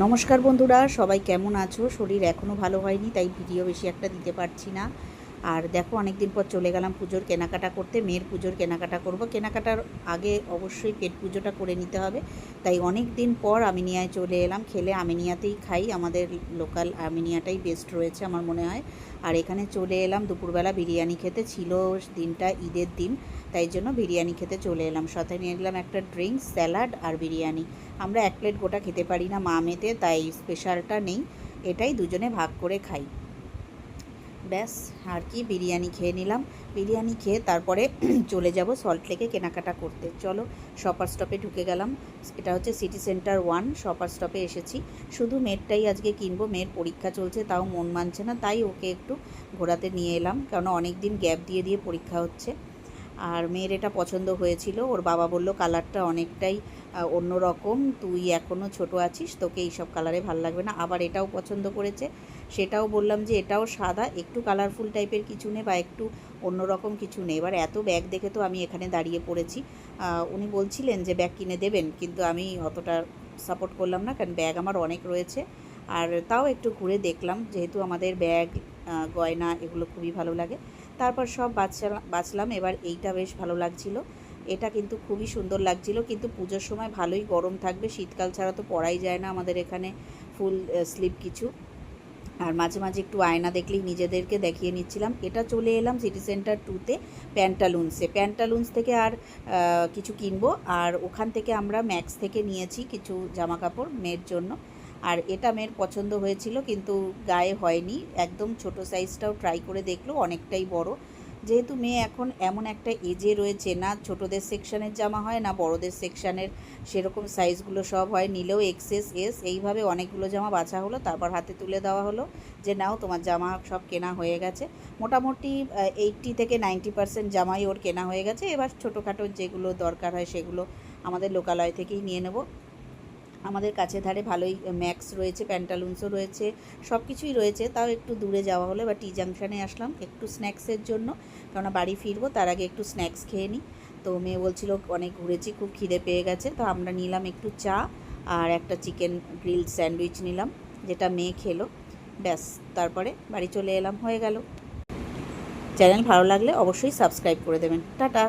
নমস্কার বন্ধুরা, সবাই কেমন আছো? শরীর এখনও ভালো হয়নি, তাই ভিডিও বেশি একটা দিতে পারছি না। আর দেখো, অনেক দিন পর চলে গেলাম পুজোর কেনাকাটা করতে। মেয়ের পুজোর কেনাকাটা করব। কেনাকাটার আগে অবশ্যই পেট পুজোটা করে নিতে হবে, তাই অনেক দিন পর আমিনিয়ায় চলে এলাম। খেলে আমিনিয়াতেই খাই, আমাদের লোকাল আমিনিয়াটাই বেস্ট রয়েছে আমার মনে হয়। আর এখানে চলে এলাম দুপুরবেলা বিরিয়ানি খেতে। ছিল দিনটা ঈদের দিন, তাই জন্য বিরিয়ানি খেতে চলে এলাম। সাথে নিয়ে গেলাম একটা ড্রিঙ্কস, স্যালাড আর বিরিয়ানি। আমরা এক প্লেট গোটা খেতে পারি না মা মেতে, তাই স্পেশালটা নেই, এটাই দুজনে ভাগ করে খাই। ব্যাস, আর কি, বিরিয়ানি খেয়ে নিলাম। বিরিয়ানি খেয়ে তারপরে চলে যাব সল্টলেকে কেনাকাটা করতে। চলো, শপার স্টপে ঢুকে গেলাম। এটা হচ্ছে সিটি সেন্টার 1, শপার স্টপে এসেছি। শুধু মেয়েরটাই আজকে কিনবো, মেয়ের পরীক্ষা চলছে, তাও মন মানছে না, তাই ওকে একটু ঘোরাতে নিয়ে এলাম, কারণ অনেক দিন গ্যাপ দিয়ে দিয়ে পরীক্ষা হচ্ছে। আর মেয়ের এটা পছন্দ হয়েছিল। ওর বাবা বলল কালারটা অনেকটাই অন্য রকম, তুই এখনও ছোট আছিস, তোকে এইসব কালারে ভালো লাগবে না। আবার এটাও পছন্দ করেছে, সেটাও বললাম যে এটাও সাদা, একটু কালারফুল টাইপের কিছু নে বা একটু অন্য রকম কিছু নেই। এবার এত ব্যাগ দেখে তো আমি এখানে দাঁড়িয়ে পড়েছি। উনি বলছিলেন যে ব্যাগ কিনে দেবেন, কিন্তু আমি অতটা সাপোর্ট করলাম না, কারণ ব্যাগ আমার অনেক রয়েছে। আর তাও একটু ঘুরে দেখলাম, যেহেতু আমাদের ব্যাগ, গয়না এগুলো খুবই ভালো লাগে। তারপর সব বাছলাম। এবার এইটা বেশ ভালো লাগছিল, এটা কিন্তু খুবই সুন্দর লাগছিল। কিন্তু পুজোর সময় ভালোই গরম থাকবে, শীতকাল ছাড়া তো পরাই যায় না আমাদের এখানে ফুল স্লিভ কিছু। আর মাঝে মাঝে একটু আয়না দেখলেই নিজেদেরকে দেখিয়ে নিচ্ছিলাম। এটা চলে এলাম সিটি সেন্টার 2তে, প্যান্টালুন্স থেকে আর কিছু কিনবো। আর ওখান থেকে আমরা ম্যাক্স থেকে নিয়েছি কিছু জামা কাপড় মেয়ের জন্য। আর এটা মেয়ের পছন্দ হয়েছিল, কিন্তু গায়ে হয়নি। একদম ছোট সাইজটাও ট্রাই করে দেখলো, অনেকটাই বড়। যেহেতু মেয়ে এখন এমন একটা এজে রয়েছে, না ছোটোদের সেকশানের জামা হয় না বড়দের সেকশানের, সেরকম সাইজগুলো সব হয়, নিলেও এক্সএস, এস, এইভাবে অনেকগুলো জামা বাছা হলো। তারপর হাতে তুলে দেওয়া হলো যে নাও, তোমার জামা সব কেনা হয়ে গেছে। মোটামুটি 80 থেকে 90% জামাই ওর কেনা হয়ে গেছে। এবার ছোটোখাটো যেগুলো দরকার হয় সেগুলো আমাদের লোকালয় থেকেই নিয়ে নেব। আমাদের কাছে ধারে ভালোই ম্যাক্স রয়েছে, প্যান্টালুন্সও রয়েছে, সব কিছুই রয়েছে। তাও একটু দূরে যাওয়া হলো। বা টি জাংশানে আসলাম একটু স্ন্যাক্সের জন্য, কেননা বাড়ি ফিরবো, তার আগে একটু স্ন্যাক্স খেয়ে নিই। তো মেয়ে বলছিল অনেক ঘুরেছি, খুব খিদে পেয়ে গেছে। তো আমরা নিলাম একটু চা আর একটা চিকেন গ্রিলড স্যান্ডউইচ নিলাম, যেটা মেয়ে খেলো। ব্যাস, তারপরে বাড়ি চলে এলাম, হয়ে গেল। চ্যানেল ভালো লাগলে অবশ্যই সাবস্ক্রাইব করে দেবেন। টাটা।